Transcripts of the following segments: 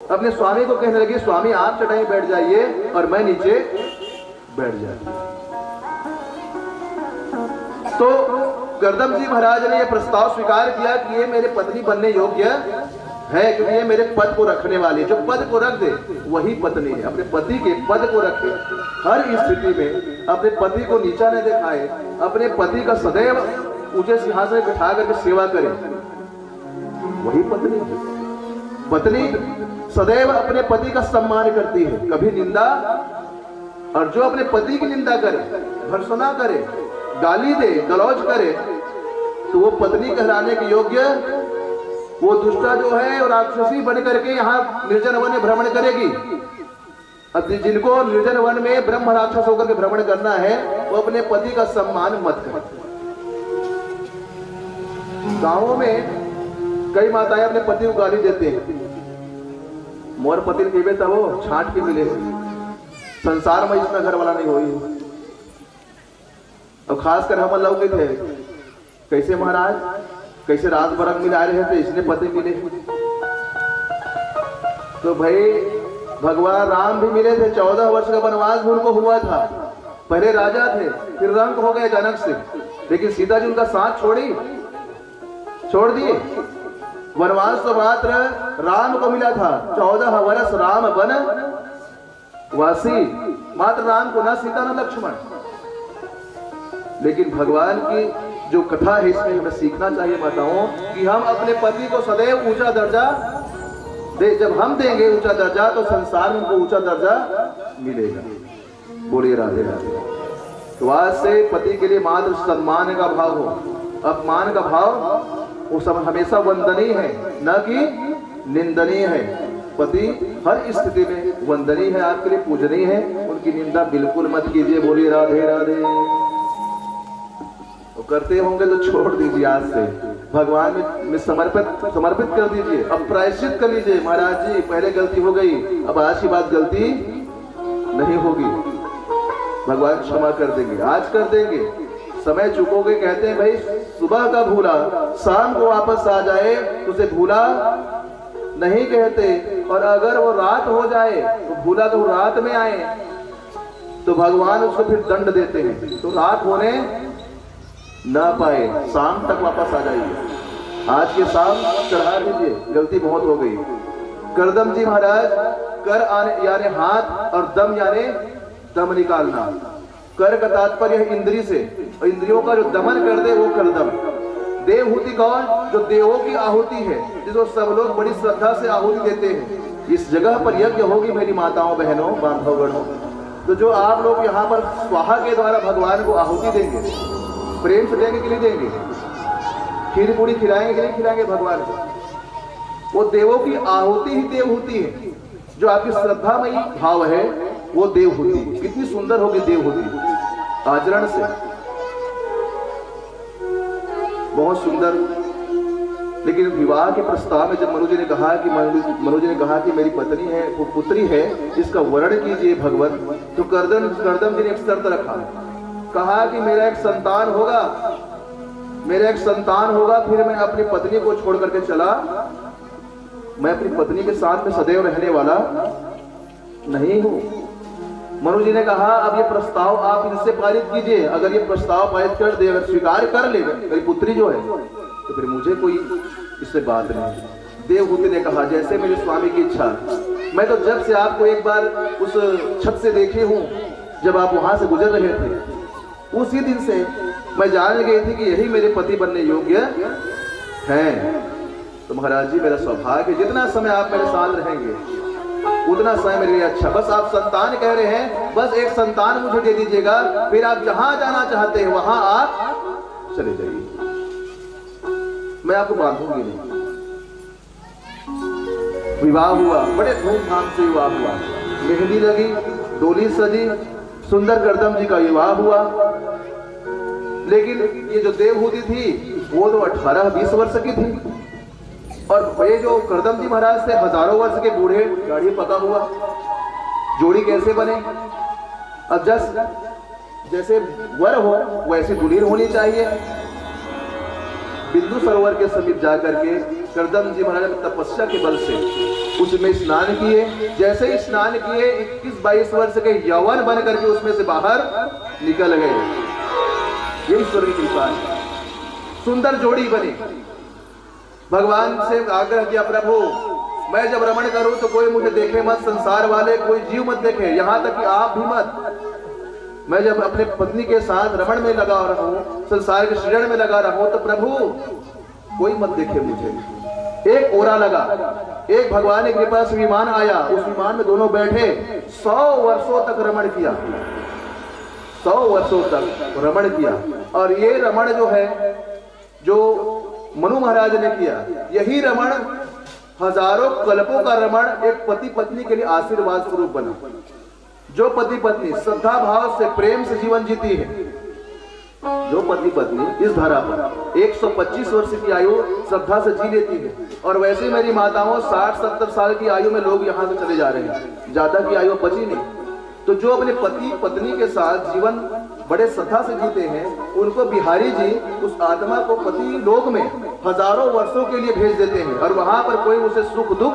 अपने स्वामी को कहने लगी, स्वामी आप चटाई बैठ जाइए और मैं नीचे बैठ जाती। तो गर्दम जी महाराज ने यह प्रस्ताव स्वीकार किया कि ये मेरे पत्नी बनने योग्य है, क्योंकि ये मेरे पद को रखने वाली, जो पद को रख दे वही पत्नी है। अपने पति के पद को रखे, हर स्थिति में अपने पति को नीचा न दिखाए, अपने पति का सदैव ऊंचे सिंहासन में बिठा करके सेवा करे, वही पत्नी है। पत्नी सदैव अपने पति का सम्मान करती है, कभी निंदा, और जो अपने पति की निंदा करे, भर्त्सना करे, गाली दे, गलौज करे, तो वो पत्नी कहलाने के योग्य, वो दुष्टा जो है और राक्षसी बन करके यहाँ निर्जन वन में भ्रमण करेगी। अब जिनको निर्जन वन में ब्रह्म राक्षस होकर के भ्रमण करना है, वो अपने पति का सम्मान मत करे। गांवों में कई माताएं अपने पति को गाली देते हैं, मोर पति के तब वो छांट के मिले, संसार में इसमें घर वाला नहीं हुई। और खासकर हम लोग थे, कैसे महाराज, कैसे रात बरक मिला रहे थे, इसने पति मिले। तो भाई भगवान राम भी मिले थे, 14 वर्ष का वनवास भी उनको हुआ था। पहले राजा थे, फिर रंक हो गए जनक से, लेकिन सीता जी उनका साथ छोड़ दिए। वनवास तो मात्र राम को मिला था, 14 वर्ष राम वन वासी, मात्र राम को, न सीता न लक्ष्मण। लेकिन भगवान की जो कथा है, इसमें हमें सीखना चाहिए माताओं कि हम अपने पति को सदैव ऊंचा दर्जा दे। जब हम देंगे ऊंचा दर्जा, तो संसार में उनको ऊंचा दर्जा मिलेगा। बोलिए राधे राधे। तो आज से पति के लिए मात्र सम्मान का भाव हो, अपमान का भाव वो सब हमेशा वंदनीय है, न कि निंदनीय है। पति हर स्थिति में वंदनीय है, आपके लिए पूजनीय है, उनकी निंदा बिल्कुल मत कीजिए। बोलिए राधे राधे। तो करते होंगे तो छोड़ दीजिए, आज से भगवान में समर्पित कर दीजिए, अब प्रायश्चित कर लीजिए। महाराज जी पहले गलती हो गई, अब आज की बात गलती नहीं होगी, भगवान क्षमा कर देंगे, आज कर देंगे। समय चुकोगे, कहते हैं भाई सुबह का भूला शाम को वापस आ जाए, उसे भूला नहीं कहते। और अगर वो रात हो जाए तो भूला तो रात में आए, तो भगवान उसको फिर दंड देते हैं, तो रात होने ना पाए, शाम तक वापस आ जाइए। आज के शाम चढ़ा दीजिए, गलती बहुत हो गई। करदम जी महाराज, कर आने यानी हाथ, और दम यानी दम निकालना। कर का तात्पर्य है इंद्री से, और इंद्रियों का जो दमन कर दे वो करदम। देवहूति कौन? जो देवों की आहुति है, जिसको सब लोग बड़ी श्रद्धा से आहुति देते हैं। इस जगह पर यज्ञ होगी मेरी माताओं बहनों बांधवगणों, तो जो आप लोग यहाँ पर स्वाहा के द्वारा भगवान को आहुति देंगे, प्रेम से देंगे कि नहीं देंगे, खीर पूरी खिलाएंगे कि नहीं खिलाएंगे भगवान को, वो देवों की आहुति ही देवहूति है। जो आपकी श्रद्धामयी भाव है वो देवहूति। कितनी सुंदर होगी देवहूति, आचरण से बहुत सुंदर। लेकिन विवाह के प्रस्ताव में जब मनु जी ने कहा कि मेरी पत्नी है, वो पुत्री है, इसका वर्णन कीजिए भगवत, तो करदम जी ने एक शर्त रखा, कहा कि मेरा एक संतान होगा, फिर मैं अपनी पत्नी को छोड़ करके चला, मैं अपनी पत्नी के साथ में सदैव रहने वाला नहीं हूं। मनु जी ने कहा अब ये प्रस्ताव आप इनसे पारित कीजिए, अगर ये प्रस्ताव पारित कर दे, अगर स्वीकार कर ले मेरी पुत्री जो है, तो फिर मुझे कोई इससे बात नहीं। देवहूति ने कहा जैसे मेरे स्वामी की इच्छा। मैं तो जब से आपको एक बार उस छत से देखे हूं, जब आप वहां से गुजर रहे थे, उसी दिन से मैं जान गई थी कि यही मेरे पति बनने योग्य हैं। तो महाराज जी मेरा सौभाग्य, जितना समय आप मेरे साथ रहेंगे उतना समय मेरे लिए अच्छा। बस आप संतान कह रहे हैं, बस एक संतान मुझे दे दीजिएगा, फिर आप जहां जाना चाहते हैं वहां आप चले जाइए, मैं आपको बांधूंगी नहीं। विवाह हुआ, बड़े धूमधाम से विवाह हुआ, मेहंदी लगी, डोली सजी, सुंदर करदम जी का विवाह हुआ। लेकिन ये जो देवहूति थी वो तो 18-20 वर्ष की थी, और ये जो करदम जी महाराज थे हजारों वर्ष के बूढ़े, दाढ़ी पका हुआ। जोड़ी कैसे बने? अब जैसे वर हो वैसी दुल्हन होनी चाहिए। बिंदु सरोवर के समीप जाकर के करदम जी महाराज तपस्या के बल से उसमें स्नान किए। जैसे ही स्नान किए 21-22 वर्ष के यौवन बन करके उसमें से बाहर निकल गए। ये ईश्वर की कृपा है। सुंदर जोड़ी बनी। भगवान से आग्रह किया, प्रभु मैं जब रमण करूं तो कोई मुझे देखे मत, संसार वाले कोई जीव मत देखे, यहां तक कि आप भी मत। मैं जब अपने पत्नी के साथ रमण में लगा रहा हूं, संसार के सृजन में लगा रहा हूं, तो प्रभु कोई मत देखे मुझे। एक ओरा लगा, एक भगवान की कृपा से विमान आया, उस विमान में दोनों बैठे 100 वर्षों तक रमण किया। 100 वर्षों तक रमण किया। और ये रमण जो है, जो मनु महाराज ने किया, यही रमण हजारों कल्पों का रमण एक पति पत्नी के लिए आशीर्वाद स्वरूप बना। जो पति पत्नी श्रद्धा भाव से प्रेम से जीवन जीती है, जो पति पत्नी इस धरा पर 125 वर्ष की आयु श्रद्धा से जी लेती है, और वैसे मेरी माताओं 60-70 साल की आयु में लोग यहाँ से चले जा रहे हैं, ज्यादा की आयु बची नहीं। तो जो अपने पति पत्नी के साथ जीवन बड़े श्रद्धा से जीते हैं, उनको बिहारी जी उस आत्मा को पति लोक में हजारों वर्षों के लिए भेज देते हैं, और वहां पर कोई उसे सुख दुख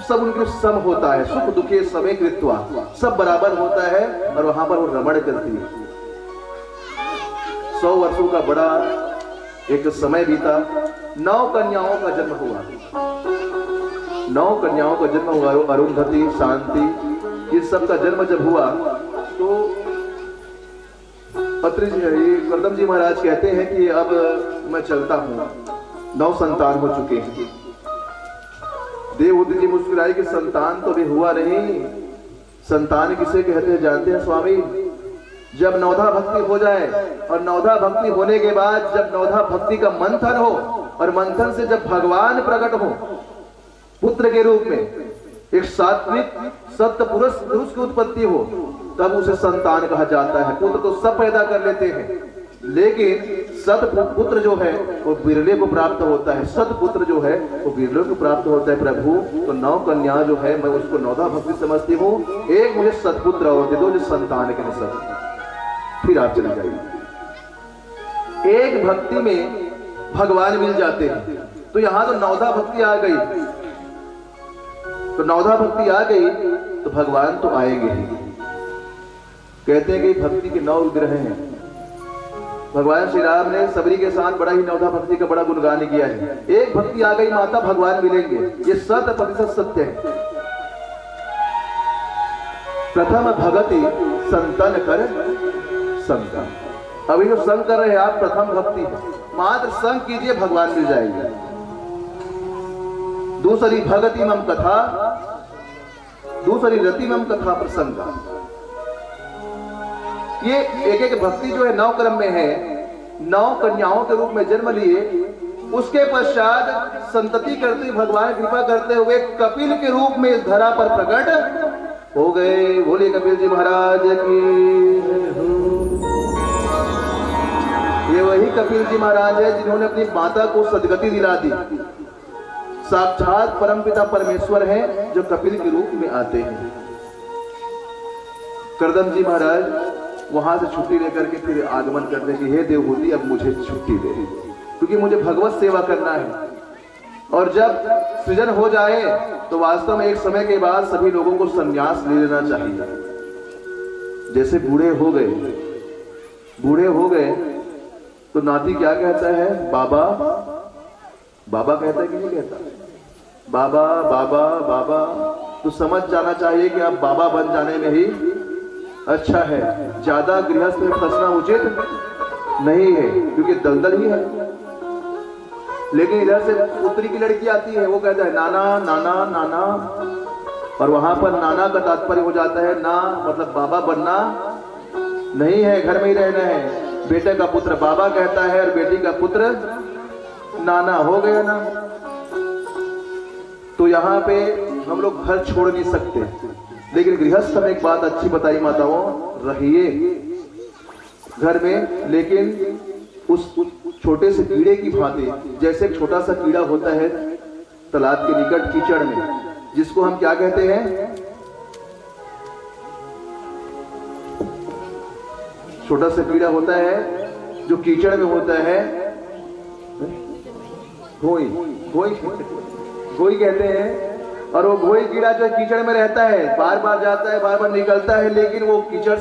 सब उनके सम होता है। सुख दुखे समय कृत्वा, सब बराबर होता है, और वहां पर वो रमण करती है। 100 वर्षों का बड़ा एक समय बीता। 9 कन्याओं का जन्म हुआ। 9 कन्याओं का जन्म हुआ। अरुंधति, शांति, इस सब का जन्म जब हुआ तो अत्रि जी, करदम जी महाराज कहते हैं कि अब मैं चलता हूं, 9 संतान हो चुके हैं। देवहूति जी मुस्कुराई कि संतान तो भी हुआ नहीं। संतान किसे कहते हैं जानते हैं स्वामी? जब नवधा भक्ति हो जाए, और नवधा भक्ति होने के बाद जब नवधा भक्ति का मंथन हो, और मंथन से जब भगवान प्रकट हो पुत्र के रूप में, एक सात्विक सत्य पुरुष की उत्पत्ति हो, तब उसे संतान कहा जाता है। पुत्र तो सब पैदा कर लेते हैं, लेकिन सतपुत्र जो है वो बिरले को प्राप्त होता है। सतपुत्र जो है वो बिरले को प्राप्त होता है। प्रभु तो 9 कन्या जो है, मैं उसको नवधा भक्ति समझती हूँ। एक मुझे सतपुत्र और दे दो जो संतान के निसर, फिर आप चले जाइए। एक भक्ति में भगवान मिल जाते हैं। तो यहां तो नवधा भक्ति आ गई, तो नवधा भक्ति आ गई तो भगवान तो आएंगे ही। कहते हैं कि भक्ति के 9 विग्रह हैं। भगवान श्री राम ने सबरी के साथ बड़ा ही नवधा भक्ति का बड़ा गुणगान किया है। एक भक्ति आ गई माता, भगवान मिलेंगे, ये 100% सत्य है। प्रथम भगति संतन कर संग। अभी जो संग कर रहे हैं आप, प्रथम भक्ति है। मात्र संग कीजिए, भगवान मिल जाएंगे। दूसरी भगति मम कथा, दूसरी रति मम कथा प्रसंगा। ये एक एक भक्ति जो है 9 क्रम में है। 9 कन्याओं के रूप में जन्म लिए, उसके पश्चात संतति करते भगवान कृपा करते हुए कपिल के रूप में इस धरा पर प्रकट हो गए। बोले कपिल जी महाराज की। ये वही कपिल जी महाराज है जिन्होंने अपनी माता को सदगति दिला दी। साक्षात परमपिता परमेश्वर है जो कपिल के रूप में आते हैं। करदम जी महाराज वहां से छुट्टी लेकर के फिर आगमन करते कि हे देवहूति, अब मुझे छुट्टी दे, क्योंकि मुझे भगवत सेवा करना है। और जब सृजन हो जाए तो वास्तव में एक समय के बाद सभी लोगों को संन्यास ले लेना चाहिए। जैसे बूढ़े हो गए तो नाती क्या कहता है? बाबा बाबा कहता है कि नहीं कहता? बाबा बाबा बाबा। तो समझ जाना चाहिए कि अब बाबा बन जाने में ही अच्छा है। ज्यादा गृहस्थ में फंसना उचित नहीं है, क्योंकि दलदल ही है। लेकिन इधर से पुत्री की लड़की आती है, वो कहता है नाना नाना नाना, और वहां पर नाना का तात्पर्य हो जाता है ना, मतलब बाबा बनना नहीं है, घर में ही रहना है। बेटे का पुत्र बाबा कहता है और बेटी का पुत्र नाना, हो गया ना। तो यहाँ पे हम लोग घर छोड़ नहीं सकते, लेकिन गृहस्थ में एक बात अच्छी बताई माताओं, रहिए घर में, लेकिन उस छोटे से कीड़े की भांति, जैसे एक छोटा सा कीड़ा होता है तालाब के निकट कीचड़ में, जिसको हम क्या कहते हैं? छोटा सा कीड़ा होता है जो कीचड़ में होता है, घोई घोई घोई कहते हैं। और वो घोई कीड़ा जो कीचड़ में रहता है, बार बार जाता है, बार बार निकलता है, लेकिन वो कीचड़